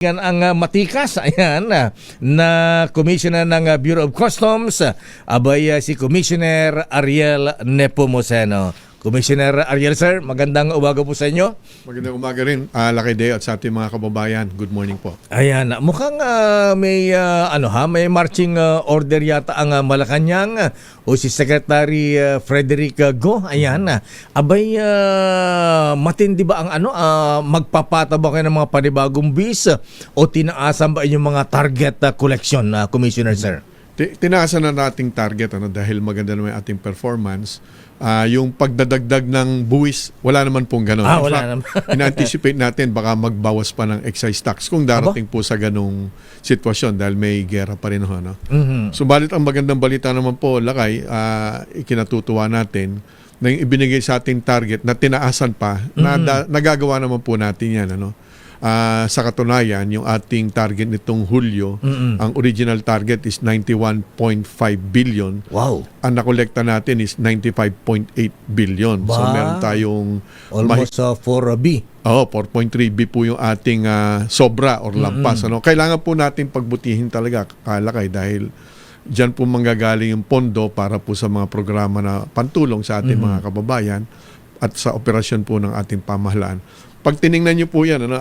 Yan ang matikas, ayan, na Commissioner ng Bureau of Customs, si Commissioner Ariel Nepomuceno. Commissioner Ariel, sir, magandang umaga po sa inyo. Magandang umaga rin, Lucky Day at sa ating mga kababayan. Good morning po. Ayan, mukhang may marching order yata ang Malacanang o si Secretary Frederick Go. Ayan, matindi ba ang magpapata ba kayo ng mga panibagong bis o tinaasan ba inyong mga target collection, Commissioner, sir? Tinaasan na nating target dahil maganda naman ating performance. Yung pagdadagdag ng buwis, wala naman pong gano'n. Wala naman. In-anticipate natin baka magbawas pa ng excise tax kung darating po sa ganong sitwasyon dahil may gera pa rin. Subalit ang magandang balita naman po, Lakay, ikinatutuwa natin na yung ibinigay sa ating target na tinaasan pa, nagagawa naman po natin yan. Sa katunayan, yung ating target nitong Hulyo, ang original target is 91.5 billion. Wow. Ang nakolekta natin is 95.8 billion. So meron tayong almost 4B. 4.3 B po yung ating sobra or lampas. Kailangan po natin pagbutihin talaga, Kalakay, dahil dyan po manggagaling yung pondo para po sa mga programa na pantulong sa ating mga kababayan at sa operasyon po ng ating pamahalaan. Pag tiningnan niyo po yan,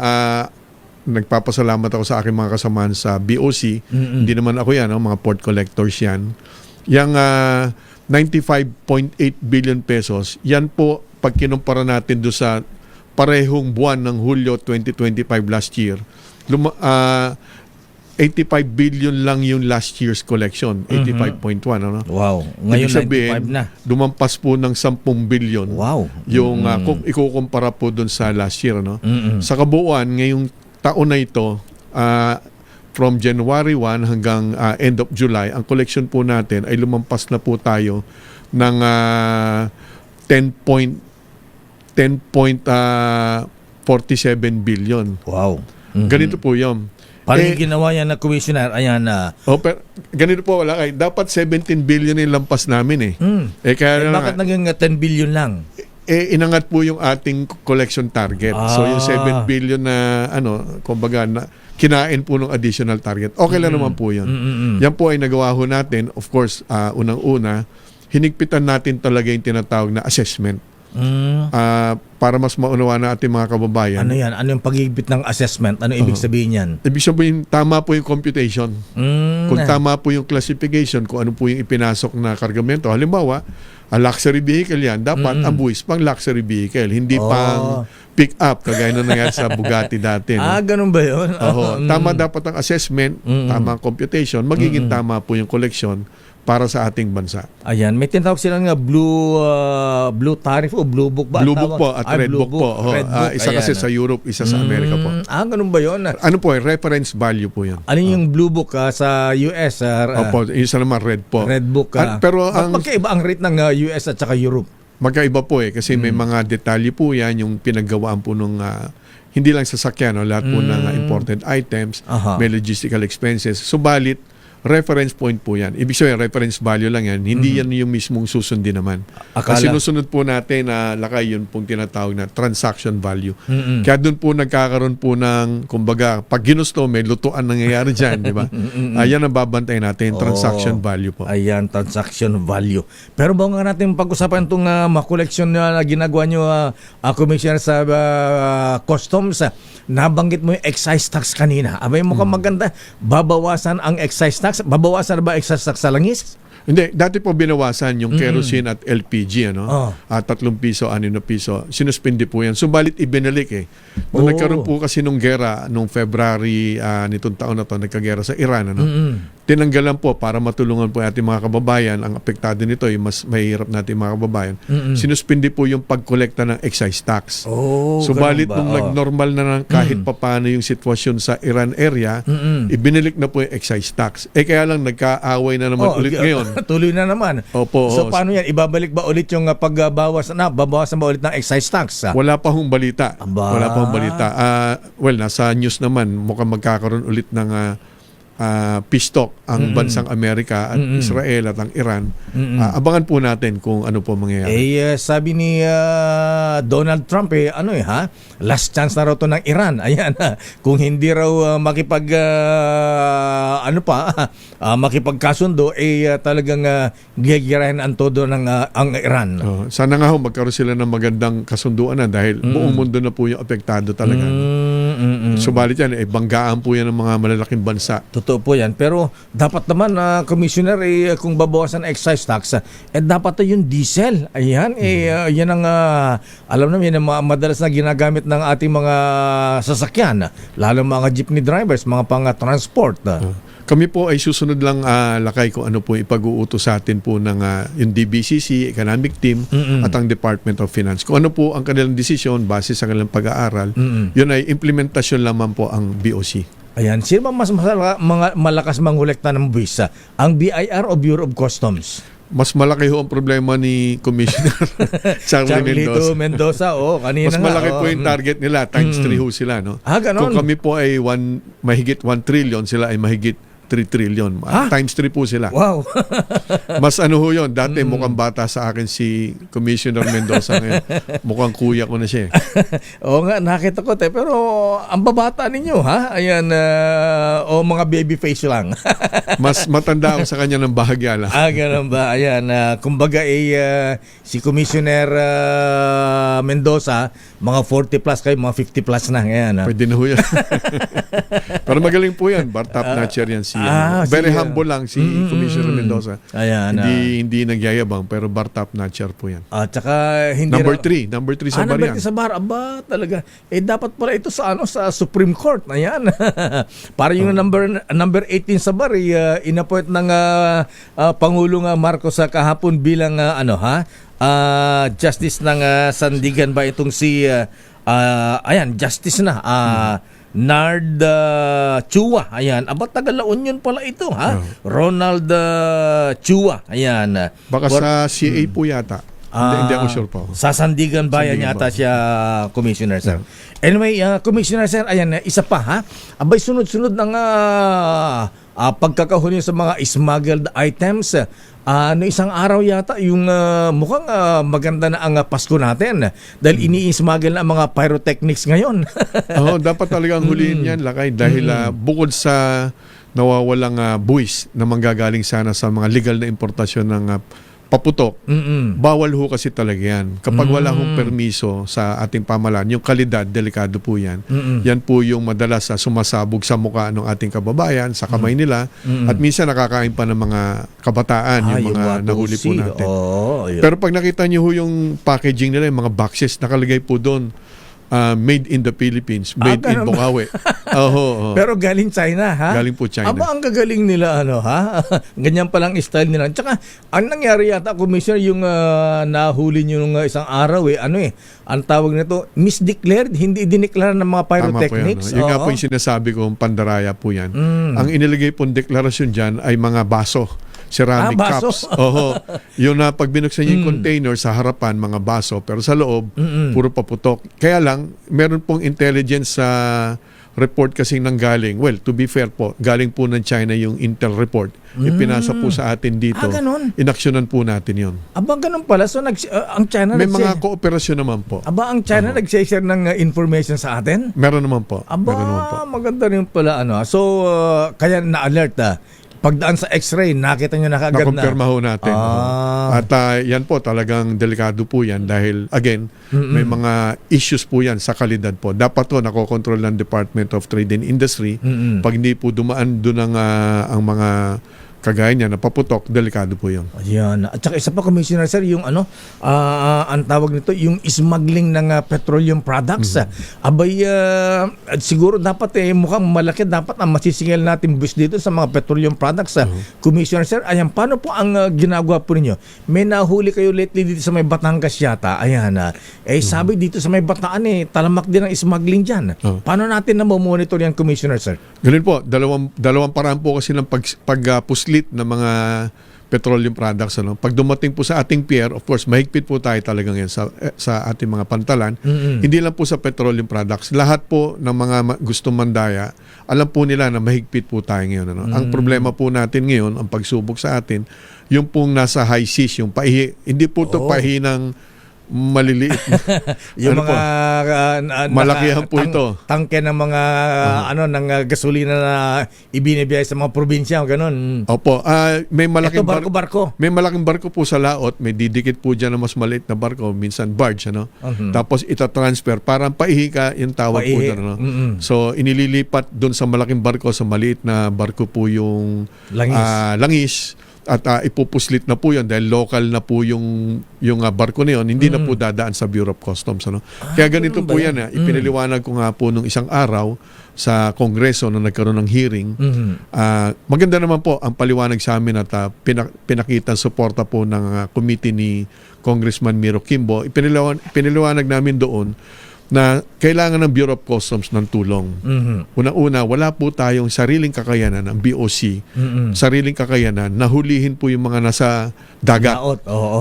nagpapasalamat ako sa aking mga kasamahan sa BOC. Hindi naman ako yan, mga port collectors yan. Yung 95.8 billion pesos, yan po pag kinumpara natin do sa parehong buwan ng Hulyo 2025 last year, 85 billion lang yung last year's collection, 85.1. Wow, ngayon sabihin, 95 na. Dumampas po ng 10 billion. Wow. Yung kung ikukumpara po doon sa last year. Sa kabuuan, ngayong taon na ito, from January 1 hanggang end of July, ang collection po natin ay lumampas na po tayo ng 10.47 billion. Wow. Ganito po yun. Parang yung ginawa yan na Commissioner, ayan na. Pero ganito po, wala kayo. Dapat 17 billion yung lampas namin kaya bakit naging 10 billion lang? Inangat po yung ating collection target. So yung 7 billion na kumbaga kinain po ng additional target. Okay lang naman po yun. Yan po ay nagawa ho natin. Of course, unang-una, hinigpitan natin talaga yung tinatawag na assessment. Para mas maunawa na ating mga kababayan. Ano yan? Ano yung pag-ibit ng assessment? Ano ibig sabihin yan? Ibig sabihin, tama po yung computation. Kung tama po yung classification, kung ano po yung ipinasok na kargamento. Halimbawa, a luxury vehicle yan, dapat ang buwis pang luxury vehicle, hindi pang pick up, kagaya na nangyari sa Bugatti dati. Ganun ba yun? Tama dapat ang assessment, tama ang computation, magiging tama po yung collection para sa ating bansa. Ayan, may tinatawag silang blue tariff o blue book ba? Blue book po at red book po. Red book, isa kasi sa Europe, isa sa Amerika po. Ganun ba yun? Ano po, reference value po yan. Ano yung blue book sa US? Opo, isa naman red po. Red book. Pero magkaiba ang rate ng US at saka Europe? Magkaiba po kasi may mga detalye po yan, yung pinaggawaan po nung hindi lang sasakyan, lahat po ng imported items, may logistical expenses. Subalit, reference point po yan. Ibig sabihin, reference value lang yan. Hindi yan yung mismong susundin naman. Kasi sinusunod po natin na lakay yun pong tinatawag na transaction value. Kaya doon po nagkakaroon po ng, kumbaga, pag ginusto, may lutuan nangyayari dyan, di ba? Ayan ang babantay natin, transaction value po. Ayan, transaction value. Pero bago nga natin pag-usapan itong makoleksyon na ginagawa nyo, Commissioner sa Customs, nabanggit mo yung excise tax kanina. Abay, mukhang maganda. Babawasan ang excise tax. Babawasan ba excise tax sa langis? Hindi, dati po binawasan yung kerosene at LPG, 3 piso, 6 na piso. Sinuspindi po yan. Subalit ibinalik Nung nagkaroon po kasi nung gera, nung February nitong taon na to, nagkagera sa Iran, tinanggalan po para matulungan po ating mga kababayan. Ang apektado nito ay mas mahirap natin mga kababayan. Sinuspindi po yung pagkolekta ng excise tax. Subalit nung nag-normal na ng kahit papano yung sitwasyon sa Iran area, ibinilik na po yung excise tax. Kaya lang nagkaaway na naman ulit ngayon. Tuloy na naman. Opo. So paano yan? Ibabalik ba ulit yung babawasan ba ulit ng excise tax? Wala pa hong balita. Wala pa hong balita. Nasa news naman, mukhang magkakaroon ulit ng peace talk ang bansang Amerika at Israel at ang Iran. Abangan po natin kung ano po mangyayari. Sabi ni Donald Trump last chance na raw to ng Iran. Ayan, kung hindi raw makipagkasundo talagang gigirahin ang todo ng ang Iran. Sana nga magkaroon sila ng magandang kasunduan na dahil buong mundo na po yung apektado talaga. Subalit yan, banggaan po yan ng mga malalaking bansa. Totoo po yan. Pero dapat naman, Commissioner, kung babawasan ang excise tax, dapat yung diesel. Ayan, yan ang, alam naman, yan ang madalas na ginagamit ng ating mga sasakyan. Lalo mga jeepney drivers, mga pang-transport. Kami po ay susunod lang lakay kung ano po ipag-uutos sa atin po ng yung DBCC, Economic Team at ang Department of Finance. Kung ano po ang kanilang desisyon base sa kanilang pag-aaral, yun ay implementasyon lamang po ang BOC. Ayan, sino ba mas malakas mangolekta ng buwis? Ang BIR o Bureau of Customs? Mas malaki ho ang problema ni Commissioner Charlito Mendoza. Kanina mas malaki po yung target nila, times 3 ho sila. No? Ganon. Kung kami po ay mahigit 1 trillion, sila ay mahigit 3 trillion. Times 3 po sila. Wow. Mas ano ho yun. Dati mukhang bata sa akin si Commissioner Mendoza ngayon. Mukhang kuya ko na siya. Oo nga, nakita ko. Pero ang babata ninyo, ha? Ayan, mga baby face lang. Mas matanda ako sa kanya ng bahagya lang. Ganun ba? Ayan, kumbaga si Commissioner Mendoza, mga 40 plus kayo, mga 50 plus na. Ayan, Pwede na ho yan. Pero magaling po yan. Bar-top notcher yan si very humble lang si Commissioner Mendoza. Ayan, hindi nagyayabang pero bar-top notcher po yan. At saka hindi Number 3 sa bar yan. Number 3 sa bar. Talaga. Dapat pala ito sa sa Supreme Court. Ayan. Para yung number 18 sa bar inappoint ng Pangulong Marcos sa kahapon bilang justice ng Sandigan ba itong si justice na Nard Chua. Ayan. Taga La Union pala ito, ha? Ronald Chua. Ayan. Baka sa CA po yata. Hindi ako sure po. Sa Sandigan Bayan yata siya, Commissioner, sir. Anyway, Commissioner, sir, ayan, isa pa, ha? Sunod-sunod ng pagkakahuli sa mga smuggled items. Isang araw yata yung mukhang maganda na ang Pasko natin dahil ini-smuggle na ang mga pyrotechnics ngayon. Dapat talagang huliin yan, Lakay, dahil bukod sa nawawalang buwis na manggagaling sana sa mga legal na importasyon ng paputok, bawal ho kasi talaga yan. Kapag wala hong permiso sa ating pamahalaan, yung kalidad, delikado po yan. Yan po yung madalas sumasabog sa mukha ng ating kababayan, sa kamay nila, at minsan nakakain pa ng mga kabataan, yung mga nahuli po natin. Pero pag nakita nyo ho yung packaging nila, yung mga boxes, nakalagay po doon, made in the Philippines, made in Bukawi. Pero galing China, ha? Galing po China. Ang gagaling nila, ha? Ganyan palang style nila. Tsaka, ang nangyari yata, Commissioner, yung nahuli nyo nung isang araw, ang tawag nito, misdeclared, hindi dineklara ng mga pyrotechnics. Yung nga po yung sinasabi ko, pandaraya po yan. Ang inilagay pong deklarasyon dyan ay mga baso. Ceramic cups. Yung pag binuksan niyo yung container sa harapan, mga baso, pero sa loob, puro paputok. Kaya lang, meron pong intelligence sa report kasing nanggaling. Well, to be fair po, galing po ng China yung Intel report. Ipinasa po sa atin dito. Ganun? Inaksyonan po natin yon. Ganun pala. So, ang China may mga kooperasyon naman po. Ang China nag-share ng information sa atin? Meron naman po. Maganda rin pala. So, kaya na-alert pagdaan sa x-ray, nakita nyo na kagad na. Nakumpirma ho natin. At yan po, talagang delikado po yan dahil, again, may mga issues po yan sa kalidad po. Dapat po, nakokontrol ng Department of Trade and Industry. Pag hindi po dumaan doon ang mga kagaya niya, napaputok, delikado po yun. Ayan. At saka isa pa, Commissioner, sir, yung ang tawag nito, yung smuggling ng petroleum products. Siguro dapat mukhang malaki dapat ang masisingil natin bus dito sa mga petroleum products. Commissioner, sir, ayan, paano po ang ginagawa po ninyo? May nahuli kayo lately dito sa may Batangas yata. Ayan. Sabi dito sa may Bataan, talamak din ang smuggling dyan. Paano natin monitor yan, Commissioner, sir? Ganun po, dalawang paraan po kasi ng pagpuslit ng mga petroleum products. Ano? Pag dumating po sa ating pier, of course, mahigpit po tayo talaga ngayon sa ating mga pantalan. Hindi lang po sa petroleum products. Lahat po ng mga gustong mandaya, alam po nila na mahigpit po tayo ngayon. Ano? Ang problema po natin ngayon, ang pagsubok sa atin, yung pong nasa high seas, yung paihi, hindi po ito paihi ng maliliit. Yung ano mga malakihan po ito. Tangke ng mga ng gasolina na ibinibigay sa mga probinsya, ganun. Opo, may malaking Ito barko-barko. May malaking barko po sa laot, may didikit po diyan na mas maliit na barko, minsan barge, ano. Tapos ita-transfer parang paihi ka yung tawag po doon, ano. So inililipat doon sa malaking barko, sa maliit na barko po yung langis. At ipupuslit na po yun dahil local na po yung barko na yun, hindi na po dadaan sa Bureau of Customs. Ano? Kaya ganito po yan. Ipinaliwanag ko nga po nung isang araw sa Kongreso na nagkaroon ng hearing. Maganda naman po ang paliwanag sa amin at pinakita suporta po ng committee ni Congressman Miro Kimbo. Ipinaliwanag namin doon na kailangan ng Bureau of Customs ng tulong. Una-una, wala po tayong sariling kakayanan ng BOC, sariling kakayanan na hulihin po yung mga nasa dagat.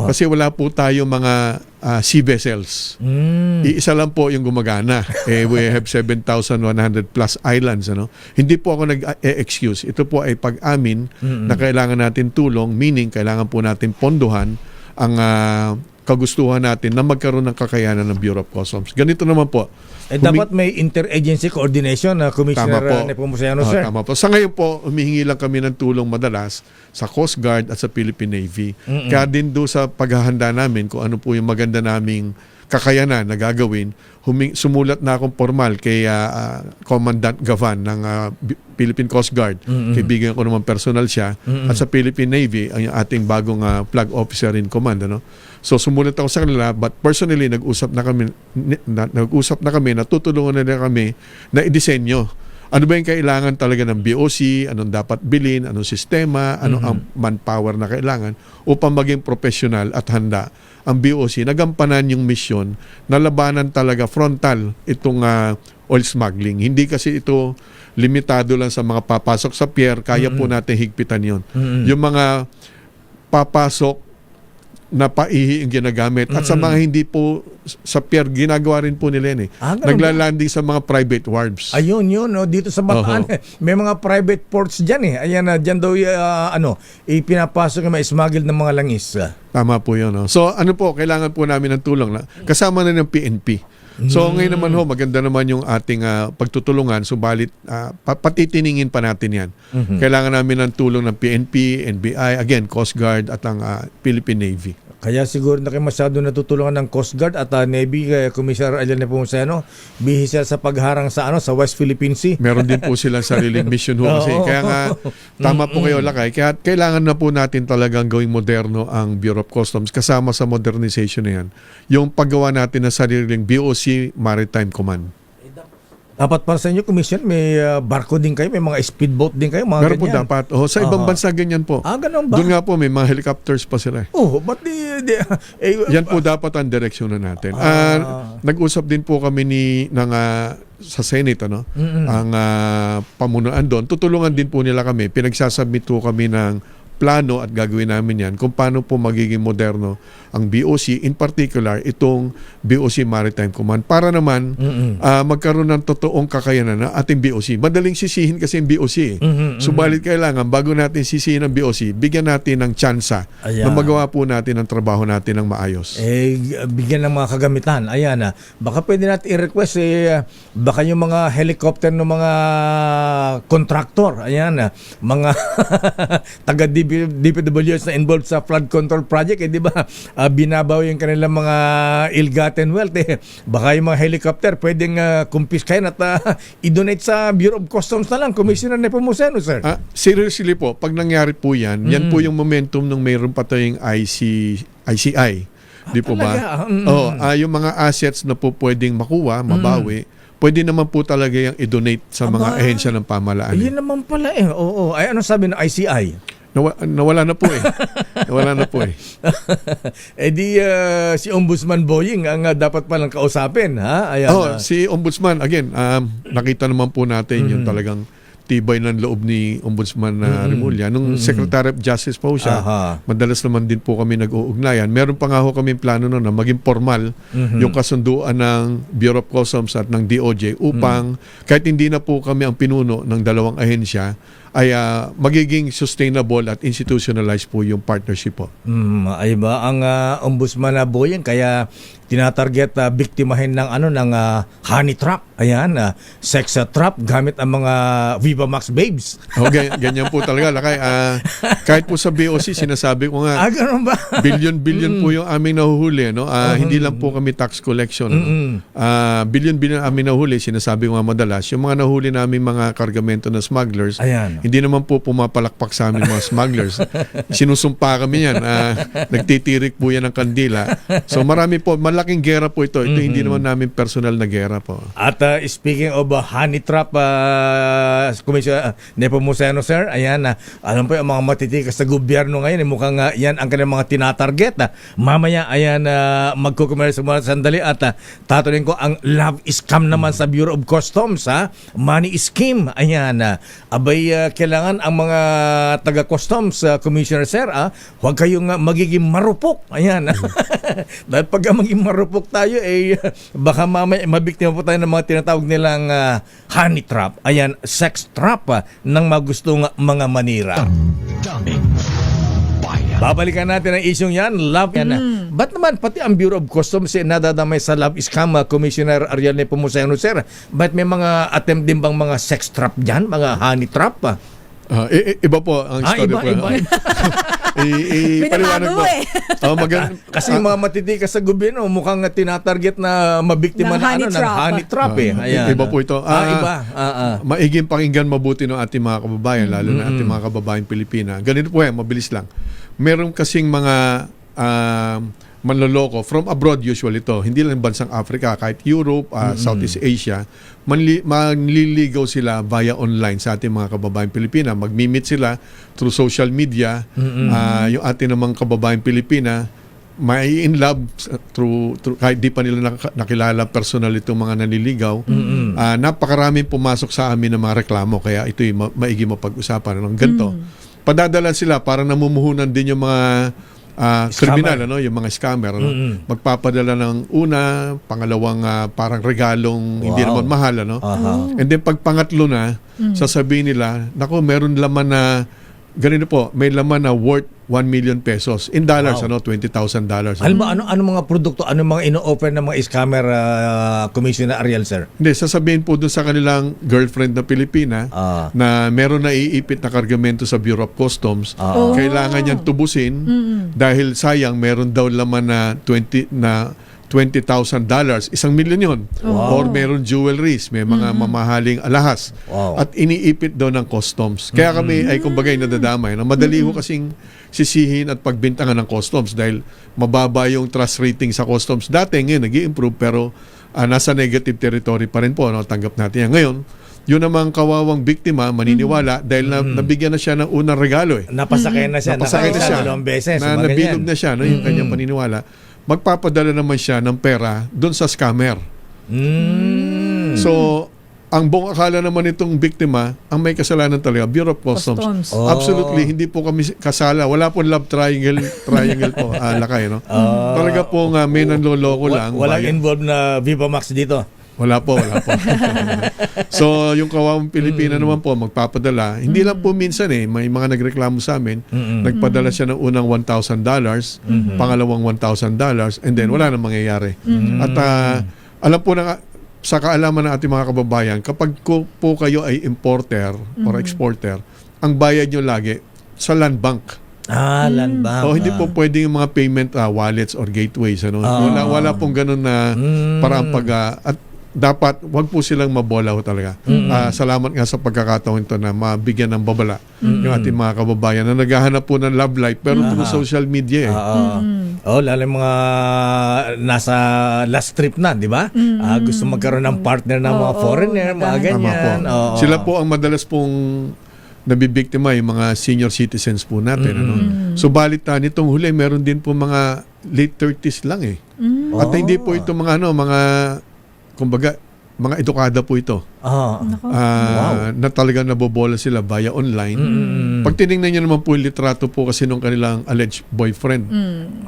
Kasi wala po tayong mga sea vessels. Iisa lang po yung gumagana. We have 7,100 plus islands. Ano? Hindi po ako nag-excuse. Ito po ay pag-amin na kailangan natin tulong, meaning kailangan po natin pondohan ang kagustuhan natin na magkaroon ng kakayanan ng Bureau of Customs. Ganito naman po. Dapat may interagency coordination na Commissioner Nepomuceno, sir. Tama po. Sa ngayon po, humihingi lang kami ng tulong madalas sa Coast Guard at sa Philippine Navy. Kaya din doon sa paghahanda namin kung ano po yung maganda naming kakayanan na gagawin, sumulat na akong formal kay Commandant Gavan ng Philippine Coast Guard. Kaibigan ko naman personal siya. At sa Philippine Navy, ang ating bagong flag officer in command. Ano? So sumulat ako sa kanila, but personally nag-usap na kami, natutulungan na kami na idisenyo. Ano ba yung kailangan talaga ng BOC, anong dapat bilhin, anong sistema, ano ang manpower na kailangan upang maging professional at handa ang BOC nagampanan yung misyon na labanan talaga frontal itong oil smuggling. Hindi kasi ito limitado lang sa mga papasok sa pier, kaya po natin higpitan yon. Yung mga papasok na paihi yung ginagamit. At sa mga hindi po sa pier, ginagawa rin po nila yun. Naglalanding sa mga private wharves. Ayun yun. No? Dito sa Bataan, may mga private ports dyan eh. Ayan, dyan daw ipinapasok yung may smuggle ng mga langis. Tama po yun. No? So ano po, kailangan po namin ng tulong. Kasama na ng PNP. So ngayon naman maganda naman yung ating pagtutulungan, subalit patitiningin pa natin yan. Kailangan namin ng tulong ng PNP, NBI, again, Coast Guard at ang Philippine Navy. Kaya siguro na kayo masyado natutulungan ng Coast Guard at Navy, Commissioner Allan Nepomuceno, bihis sila sa pagharang sa West Philippine Sea. Meron din po silang sariling mission kasi. Kaya nga, tama po kayo, Lakay. Kaya kailangan na po natin talagang gawing moderno ang Bureau of Customs kasama sa modernization na yan. Yung paggawa natin ng sariling BOC Maritime Command. Dapat para sa inyo, Commission, may barko din kayo, may mga speedboat din kayo, mga meron ganyan. Po dapat. Sa ibang bansa ganyan po. Ganun ba? Doon nga po, may mga helicopters pa sila. Ba't yan po dapat ang direksyonan natin. Nag-usap din po kami sa Senate, ang pamunuan doon. Tutulungan din po nila kami. Pinagsasubmit po kami ng plano at gagawin namin yan kung paano po magiging moderno ang BOC, in particular itong BOC Maritime Command, para naman magkaroon ng totoong kakayanan ng ating BOC. Madaling sisihin kasi yung BOC. Subalit kailangan, bago natin sisihin ang BOC, bigyan natin ng tsansa na magawa po natin ang trabaho natin ng maayos. Bigyan ng mga kagamitan. Ayan baka pwede natin i-request baka yung mga helicopter ng mga contractor, mga taga DPWs na involved sa flood control project, di ba? Binabaw yung kanilang mga ill-gotten wealth. Baka yung mga helicopter pwedeng kumpiskahin at i-donate sa Bureau of Customs na lang. Commissioner Nepomuceno, sir. Seriously po, pag nangyari po yan, yan po yung momentum nung mayroon pa tayong ICI. Di po ba? Yung mga assets na po pwedeng makuha, mabawi, pwede naman po talaga yung i-donate sa mga ahensya ng pamahalaan. Yun naman pala Oo. Ay, ano sabi ng ICI? Nawala na po Nawala na po si Ombudsman Boying ang dapat palang kausapin, ha? Ayan, si Ombudsman, again, nakita naman po natin yung talagang tibay ng loob ni Ombudsman Remulla. Nung Secretary of Justice po siya, Aha. madalas naman din po kami nag-uugnayan. Meron pa nga ho kami plano noon na maging formal yung kasunduan ng Bureau of Customs at ng DOJ upang kahit hindi na po kami ang pinuno ng dalawang ahensya, ay magiging sustainable at institutionalized po yung partnership po. Ay ba ang ombudsman na Boyeng kaya tinatarget biktimahin ng honey trap. Ayan, sex trap gamit ang mga Viva Max babes. Ganyan po talaga. Lakay, kahit po sa BOC, sinasabi ko nga, Ganun ba? billion po yung aming nahuhuli. No? Hindi lang po kami tax collection. Billion aming nahuhuli, sinasabi ko nga madalas. Yung mga nahuli namin mga kargamento na smugglers, Ayan. hindi naman po pumapalakpak sa amin mga smugglers. Sinusumpa kami yan. Nagtitirik po yan ng kandila. So marami po, malaking gera po ito. Ito hindi naman namin personal na gera po. At speaking of honey trap, Commissioner Nepomuceno, sir, ayan, alam po yung mga matitikas sa gobyerno ngayon, mukhang yan ang kanilang mga tinatarget. Mamaya, ayan, magkukumersa muna sandali at tatuloy ko ang love scam naman sa Bureau of Customs, money scheme. Ayan, abay, kailangan ang mga taga-customs, Commissioner, sir, huwag kayong magiging marupok. Ayan. Dahil pag maging marupok tayo, baka mamaya mabiktima po tayo ng mga tinatawag nilang honey trap. Ayan, sex trap ng magustong mga manira. Babalikan natin ang isyong yan. Love yan. Ba't naman pati ang Bureau of Customs nadadamay sa love scam, Commissioner Ariel Nepomuceno, sir? Ba't may mga attempt din bang mga sex trap dyan? Mga honey trap? Iba po ang story po. Iba. Paliwanag po. Kasi yung mga matitikas sa gobyerno mukhang tinatarget na mabiktima Ng ng honey trap Ayan. Iba po ito. Iba. Maiging pakinggan mabuti ng ating mga kababayan, lalo na ating mga kababayan Pilipina. Ganito po yan, mabilis lang. Meron kasing mga manloloko from abroad usually ito, hindi lang bansang Africa, kahit Europe, Southeast Asia, manliligaw sila via online sa ating mga kababayan Pilipina. Magmi-meet sila through social media. Yung ating namang kababayan Pilipina may in love through kahit di pa nila nakilala personal itong mga nanliligaw. Napakaraming pumasok sa amin ng mga reklamo, kaya ito'y maigi mapag-usapan ng ganito. Padadala sila para namumuhunan din yung mga kriminal, yung mga scammer, magpapadala ng una, pangalawang parang regalong hindi naman mahal, and then pag pangatlo na, sasabihin nila, nako, meron laman na ganito po, may laman na worth 1 million pesos in dollars, $20,000. Alam mo, ano mga produkto, ano mga ino-offer ng mga scammer, Commissioner Ariel, sir? Hindi, sasabihin po dun sa kanilang girlfriend na Pilipina na meron na iipit na kargamento sa Bureau of Customs. Kailangan niyang tubusin dahil sayang, meron daw laman na $20,000, $1 million yun. Or meron jewelries, may mga mamahaling alahas. At iniipit daw ng customs. Kaya kami ay kumbagay nadadamay. Madali ho kasing sisihin at pagbintangan ng customs dahil mababa yung trust rating sa customs. Dati ngayon nag-i-improve pero nasa negative territory pa rin po. Tanggap natin yan. Ngayon, yun namang kawawang biktima maniniwala dahil nabigyan na siya ng unang regalo. Napasakay na siya. Napasakay na siya. Dalawang beses. Nabilog na siya, yung kanyang paniniwala. Magpapadala naman siya ng pera doon sa scammer. So, ang buong akala naman itong biktima, ang may kasalanan talaga, Bureau of Customs. Absolutely, hindi po kami kasala. Wala po love triangle po, lakay, no? Talaga po nga, may nanloloko lang. Walang involved na Viva Max dito. Wala po. So, yung kawawang Pilipina naman po, magpapadala. Hindi lang po minsan may mga nagreklamo sa amin. Nagpadala siya ng unang $1,000, pangalawang $1,000, and then wala nang mangyayari. At alam po na, sa kaalaman ng ating mga kababayan, kapag po kayo ay importer or exporter, ang bayad nyo lagi sa land bank. Land bank. Hindi po pwedeng yung mga payment wallets or gateways. Wala pong ganun na parang at dapat wag po silang mabola ho talaga. Salamat nga sa pagkakataon ito na mabigyan ng babala yung ating mga kababayan na naghahanap po ng love life pero through social media. Lalo yung mga nasa last trip na, di ba? Gusto magkaroon ng partner ng mga foreigner, mga ganyan. Sila po ang madalas pong nabibiktima, yung mga senior citizens po natin. Subalit nitong huli, meron din po mga late 30s lang At hindi po ito mga kumbaga, mga edukada po ito. Nako. Na talagang nabobola sila via online. Pag tinignan nyo naman po yung litrato po kasi nung kanilang alleged boyfriend,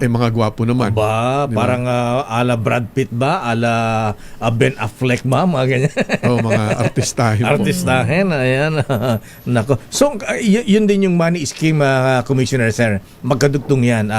mga gwapo naman. Ba, Di ba? parang ala Brad Pitt ba? Ala Ben Affleck ba? Mga ganyan. Mga artistahin po. Artistahin, ayan. Nako. So, yun din yung money scheme, Commissioner, sir. Magkadugtong yan.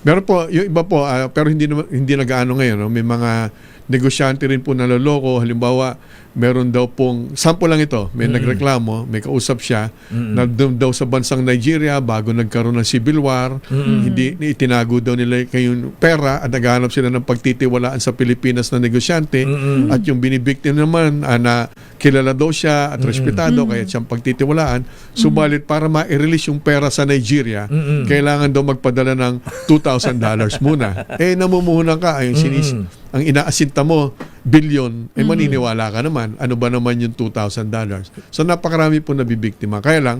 Meron po, yung iba po, pero hindi nag-aano ngayon. No? May mga negosyante rin po na loloko. Halimbawa, meron daw pong, sample lang ito, may nagreklamo, may kausap siya, na doon daw sa bansang Nigeria, bago nagkaroon ng civil war, hindi itinago daw nila kayong pera at naghahanap sila ng pagtitiwalaan sa Pilipinas na negosyante at yung binibiktim naman na kilala daw siya at respetado kaya siyang pagtitiwalaan, subalit para ma-release yung pera sa Nigeria, kailangan daw magpadala ng $2,000 muna. Namumuhunan ka, ang inaasinta mo, billion, maniniwala ka naman. Ano ba naman yung $2,000? So napakarami po nabibiktima. Kaya lang,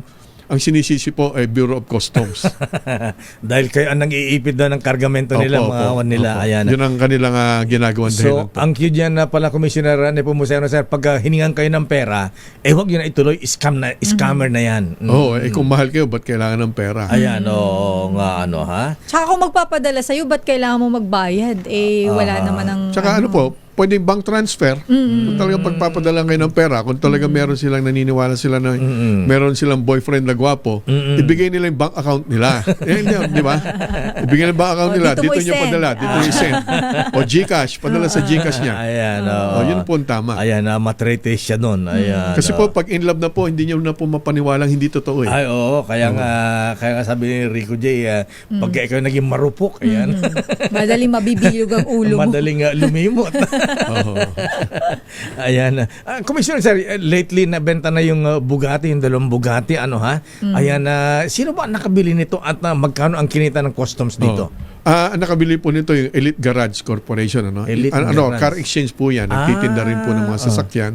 ang sinisisi po ay Bureau of Customs. Dahil kayo ang nang-iipit na ng kargamento nila, mga awan nila. Ayan. Yun ang kanilang ginagawan dahilan So, po. ang cue dyan na pala, Commissioner Nepomuceno, sir, pag hiningan kayo ng pera, huwag yun na ituloy, scammer na yan. Kung mahal kayo, ba't kailangan ng pera? Ayan, nga, ha? Tsaka kung magpapadala sa'yo, ba't kailangan mo magbayad? Wala naman ang... Tsaka pwedeng bank transfer. Kung talagang pagpapadala kayo ng pera, kung talagang meron silang naniniwala sila na meron silang boyfriend na gwapo, ibigay nila yung bank account nila. Di ba? Ibigay nila yung bank account nila. Dito mo Dito nyo i-send. padala. Dito nyo i-send. O Gcash. Padala sa Gcash niya. Ayan, Yun po ang tama. Ayan, matrete siya nun. Ayan, Kasi po, pag in love na po, hindi nyo na po mapaniwalang hindi totoo eh. Ay, oo. Kaya nga sabi ni Rico J, pag ikaw naging marupok, ayan. Madaling mabibilog ang ulo mo. Madaling lumimot. Ayan. Commissioner, sir, lately nabenta na yung Bugatti, yung dalawang Bugatti, Ayan, sino ba nakabili nito at magkano ang kinita ng customs dito? Ang nakabili po nito yung Elite Garage Corporation. Elite Garage. Car exchange po yan. Nagtitinda rin po ng mga sasakyan.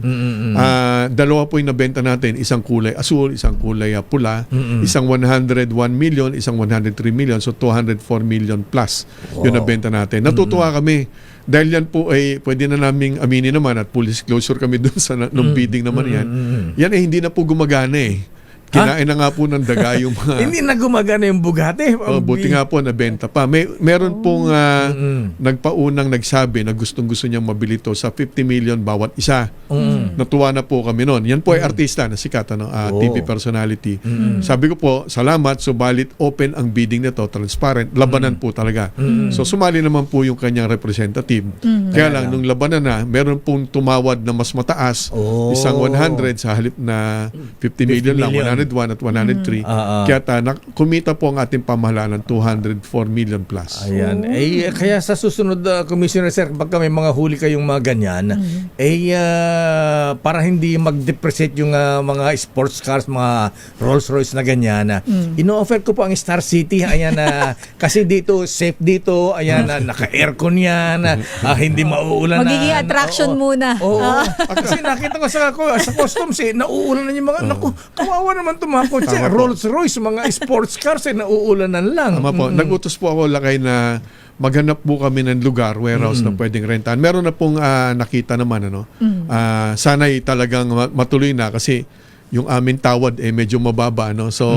Dalawa po yung nabenta natin. Isang kulay asul, isang kulay pula. Isang 101 million, isang 103 million. So 204 million plus yung nabenta natin. Natutuwa kami. Dahil yan po ay pwede na naming aminin naman at full disclosure kami dun sa nung bidding naman yan. Yan ay hindi na po gumagana eh. Kinain na nga po ng daga yung mga... Hindi na gumagana yung Bugatti. Buti nga po nabenta pa. Meron pong nagpaunang nagsabi na gustong-gusto niyang mabili to sa 50 million bawat isa. Natuwa na po kami noon. Yan po ay artista na sikat, TV personality. Sabi ko po, salamat. Subalit open ang bidding nito, transparent. Labanan po talaga. So sumali naman po yung kanyang representative. Kaya lang, nung labanan na, meron pong tumawad na mas mataas. Isang 100 sa halip na 50 million lang. 101 at 103. Kaya kumita po ang ating pamahalaan ng 204 million plus. Ayan. Kaya sa susunod, Commissioner, sir, pagka may mga huli kayong mga ganyan, para hindi mag-depreciate yung mga sports cars, mga Rolls Royce na ganyan, ino-offer ko po ang Star City. Ayan, kasi dito, safe dito. Ayan, naka-aircon yan. Hindi mauulan. Magiging attraction muna. Kasi nakita ko sa customs, nauulanan yung mga, naku, kawawa naman ito mga kotse. Rolls Royce, mga sports cars, nauulanan lang. Tama po. Nagutos po ako lakay na maghanap po kami ng lugar, warehouse na pwedeng rentahan. Meron na pong nakita naman. Sana'y talagang matuloy na kasi yung aming tawad medyo mababa. So,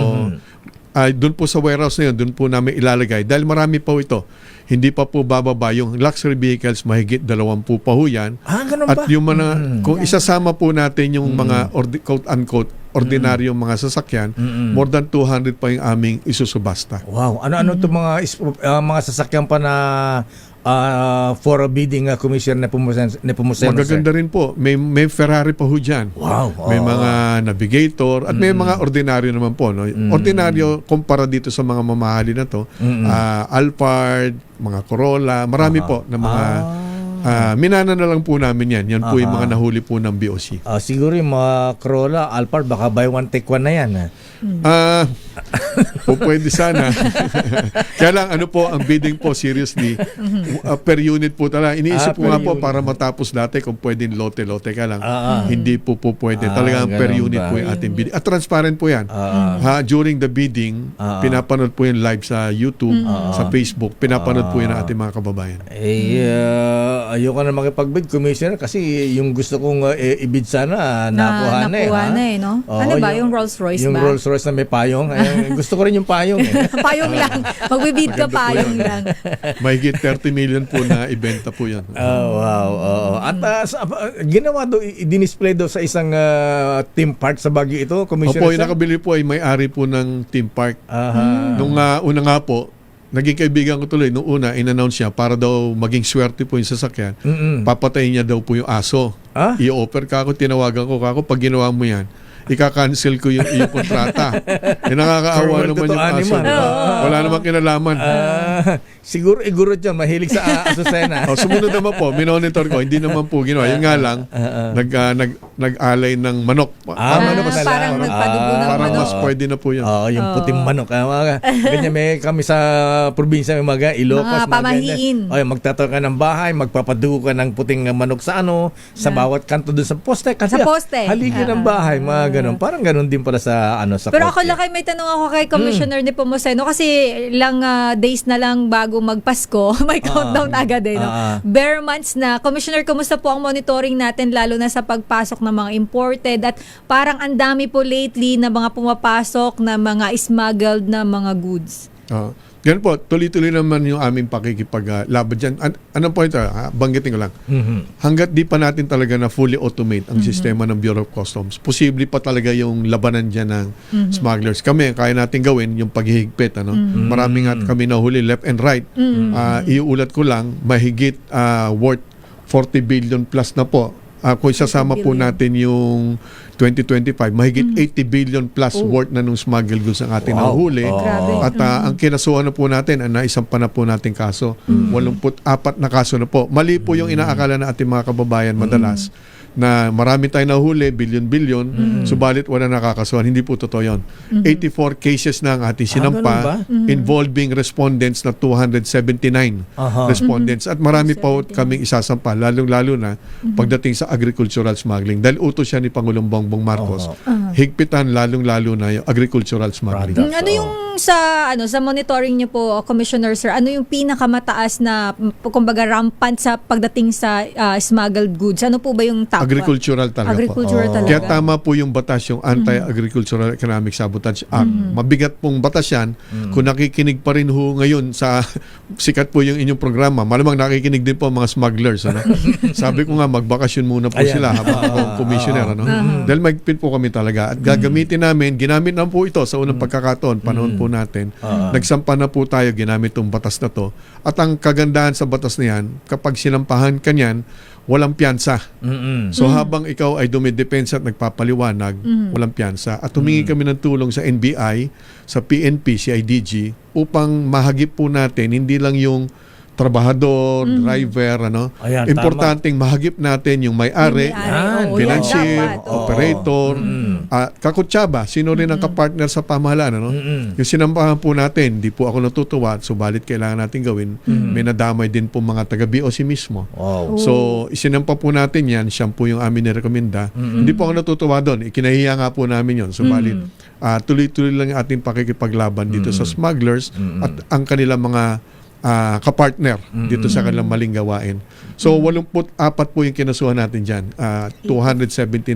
doon po sa warehouse na yun, doon po namin ilalagay. Dahil marami po ito. Hindi pa po bababa yung luxury vehicles, mahigit 20 pa ho yan. Ganun At ba? yung mga, kung isasama po natin yung mga quote-unquote ordinaryong mga sasakyan, more than 200 pa yung aming isusubasta. Wow. Ano-ano itong mga sasakyan pa na for a bidding, Commissioner Nepomuceno, Magaganda rin po. May Ferrari pa ho dyan. Wow. May mga Navigator at may mga ordinaryo naman po. Ordinaryo kumpara dito sa mga mamahali na to. Alphard, mga Corolla, marami po na mga minana na lang po namin yan. Yan po yung mga nahuli po ng BOC. Siguro yung mga Corolla, Alphard, baka buy one take one na yan. Pwede sana. Kaya lang, ang bidding po, seriously, per unit po talaga. Iniisip ko nga po unit. para matapos dati kung pwedeng lote-lote. Kaya lang, hindi po pwede. Talagang per ganun unit ba? po yung ating bidding. At transparent po yan. During the bidding, pinapanood po yung live sa YouTube, sa Facebook. Pinapanood po yan ng ating mga kababayan. ayoko na makipag-bid, Commissioner, kasi yung gusto kong i-bid sana, nakuha na nakuha ha? na eh, no? Oo, Ano ba? Yung Rolls Royce yung ba? Rolls Royce na may payong. Gusto ko rin yung payong eh. Payong lang. Magbibid ka, payong lang. Mahigit 30 million po na ibenta po yan. Oh, wow. Oo. At ginawa do, i-display do sa isang theme park sa Baguio ito, Commissioner. Opo, yung nakabili po ay may-ari po ng theme park. Aha. Nung una nga po, naging kaibigan ko tuloy, nung una, in-announce niya para daw maging swerte po yung sasakyan, Mm-mm. papatayin niya daw po yung aso. Ah? I-offer ka ako, tinawagan ko kako, pag ginawa mo yan, ika-cancel ko yung iyong kontrata. Nakakaawa Cruel naman to yung aso. animal. Diba? Wala namang kinalaman. Siguro igurot yun, mahilig sa Azucena. Sumunod naman po, minonitor ko, hindi naman po ginawa. Yun nga lang, nag-alay ng manok. Manok na lang. Parang nagpadugo ng Parang manok. mas pwede na po yun. Yung puting manok. Ganyan may kami sa probinsya, may mga Ilocos. Mga pamahiin. Magtatayo ka ng bahay, magpapadugo ka ng puting manok sa sa bawat kanto dun sa poste. Kasi Sa poste. haligi ng bahay, mga ganun. Parang ganun din pala sa sa Pero ako kotse. lang may tanong ako kay Commissioner ni Pomoseno kasi ilang days na lang bago magpasko, may countdown agad eh. No? Bare months na. Commissioner, kumusta po ang monitoring natin lalo na sa pagpasok ng mga imported at parang ang dami po lately na mga pumapasok na mga smuggled na mga goods? Ganun po, tuloy-tuloy naman yung aming pakikipaglaban dyan. Ano po ito? Banggitin ko lang. Hanggat di pa natin talaga na fully automate ang sistema ng Bureau of Customs, posible pa talaga yung labanan dyan ng smugglers. Kami, kaya natin gawin yung paghihigpit. Marami nga kami nahuli left and right. Iuulat ko lang, mahigit worth 40 billion plus na po. Kung isasama po natin yung 2025, mahigit 80 billion plus worth na nung smuggled goods ang ating nahuli. Grabe. At ang kinasuhan na po natin, naisampa na po natin kaso. 84 na kaso na po. Mali po yung inaakala na ating mga kababayan madalas na marami tayong nahuli, billion-billion, subalit wala nakakasuhan. Hindi po totoo yun. 84 cases na ang ating sinampa involving respondents na 279 respondents. At marami pa kaming isasampa, lalong-lalo na pagdating sa agricultural smuggling. Dahil utos siya ni Pangulong Bongbong Marcos, higpitan lalong-lalo na yung agricultural smuggling. Ano yung sa monitoring niyo po, Commissioner Sir, ano yung pinakamataas na kumbaga rampant sa pagdating sa smuggled goods? Ano po ba yung top? Agricultural talaga Agricultural po. talaga. Kaya tama po yung batas, yung Anti-Agricultural Economic Sabotage Act. Mabigat pong batas yan. Kung nakikinig pa rin ho ngayon sa sikat po yung inyong programa, malamang nakikinig din po ang mga smugglers. Sabi ko nga, magbakasyon muna po sila habang ako commissioner. Dahil magpin po kami talaga. At gagamitin namin, ginamit na po ito sa unang pagkakataon, panahon po natin. Nagsampa na po tayo, ginamit itong batas na to. At ang kagandahan sa batas na yan, kapag sinampahan ka niyan, walang piyansa. So habang ikaw ay dumidepensa at nagpapaliwanag, walang piyansa. At humingi kami ng tulong sa NBI, sa PNP, CIDG, upang mahagip po natin, hindi lang yung trabahador, driver, Ayan, importanteng mahagip natin yung may-ari, financier, operator, kakutsaba, sino rin ang kapartner sa pamahalaan. Yung sinampahan po natin, di po ako natutuwa, subalit kailangan natin gawin, may nadamay din po mga taga-BOC mismo. Wow. So, isinampa po natin yan, siya po yung amin nirekomenda. Hindi po ako natutuwa doon, ikinahiya nga po namin yon. Subalit, tuloy-tuloy lang yung ating pakikipaglaban dito sa smugglers at ang kanilang mga kapartner dito sa kanilang maling gawain. So, 84 po yung kinasuhan natin dyan. 279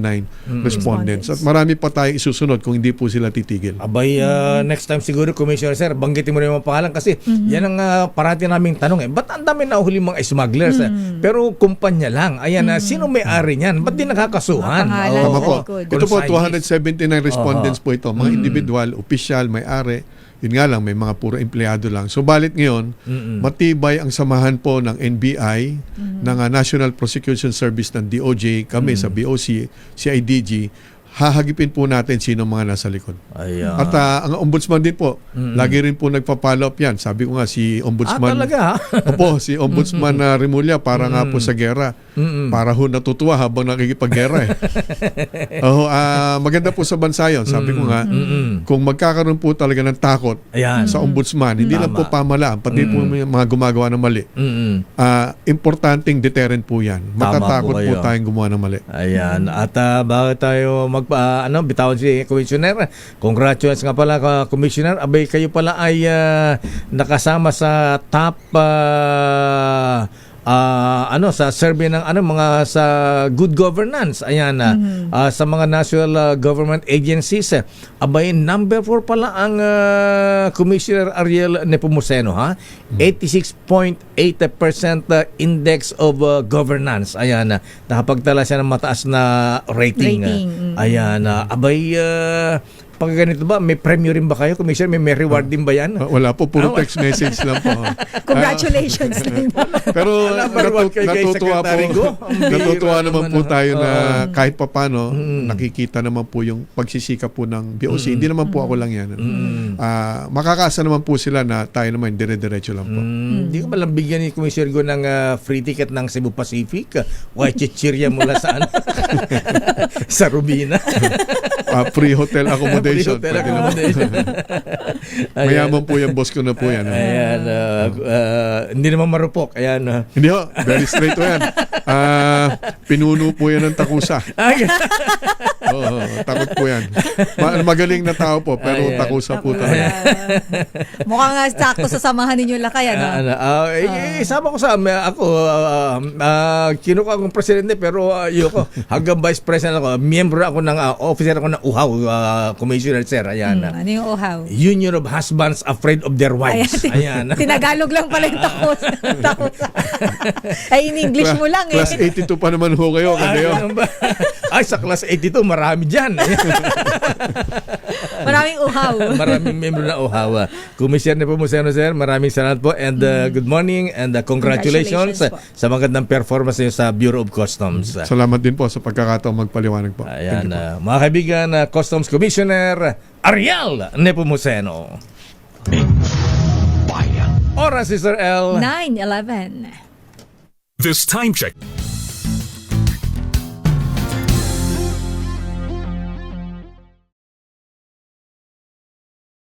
respondents. At marami pa tayong isusunod kung hindi po sila titigil. Abay, next time siguro, Commissioner Sir, banggitin mo rin yung mga pangalan kasi yan ang parati naming tanong Ba't ang dami nahuli mga smugglers? Pero kumpanya lang. Ayan, sino may-ari niyan? Ba't di nakakasuhan? Pangalan. Tama po. Good. Ito po, 279 respondents po ito. Mga individual, opisyal, may-ari. Yun nga lang, may mga puro empleyado lang. So, balit ngayon, matibay ang samahan po ng NBI, ng National Prosecution Service ng DOJ, kami sa BOC, CIDG, hahagipin po natin sino mga nasa likod. Ayan. At ang ombudsman din po, lagi rin po nagpa-follow up yan. Sabi ko nga si ombudsman. Talaga ha? Opo, si ombudsman na Remulla para nga po sa gera. Para ho natutuwa habang nakikipaggera maganda po sa bansa yun. Sabi ko nga, kung magkakaroon po talaga ng takot sa ombudsman, hindi lang po pamalaan, pati po yung mga gumagawa ng mali. Importanteng deterrent po yan. Matatakot po tayong gumawa ng mali. Ayan. At bakit tayo bitawan si Commissioner. Congratulations nga pala, Commissioner. Abay, kayo pala ay nakasama sa top sa survey ng mga sa good governance. Ayan sa mga national government agencies, abay number 4 pala ang Commissioner Ariel Nepomuceno, ha. 86.8% index of governance. Ayan, nakapagtala siya ng mataas na rating. Ayan, abay pag ganito ba, may premyo rin ba kayo, Commissioner? May reward din ba yan? Wala po, puro text message lang po. Congratulations lang. Pero Wala ba reward kay natutuwa Secretary po. Go? Ang bihira Natutuwa naman po naman, tayo na kahit papano, nakikita naman po yung pagsisikap po ng BOC. Hindi naman po ako lang yan. Makakaasa naman po sila na tayo naman dire-diretso lang po. Hindi ko malang bigyan ni Commissioner Go ng free ticket ng Cebu Pacific. Chichirya mula saan? Sa Rubina. Free hotel accommodation. Hotel Pwede naman. accommodation. Mayaman po yan, boss ko na po yan. Ayan, hindi naman marupok. Ayan. Hindi ho, very straight po yan. Pinuno po yan ng takusa. Oo, takot po yan. Magaling na tao po, pero Ayan. takusa po talaga. Mukhang nga sakto sa samahan ninyo lakay, ano? Sama ko sa ako, kinuha akong presidente, pero ayoko. Hanggang vice president ako, miyembro ako ng officer ako ng UHAW, Commissioner Sir. Ayan. Ano yung uhaw? Union of Husbands Afraid of Their Wives. Ayan. Tinagalog lang pala yung takos. Ay, in English mo lang eh. Class 82 pa naman ho kayo. Ganun ba? Ay, sa class 82, marami dyan. Maraming uhaw. Maraming membro na Ohawa. Commissioner Nepomuceno, sir, maraming salamat po and good morning and congratulations Congratulations po. sa magandang performance niyo sa Bureau of Customs. Salamat din po sa pagkakataong magpaliwanag po. Ayan, Thank you po. mga kaibigan, Customs Commissioner Ariel Nepomuceno. Oras, Sister L. 9:11. This time check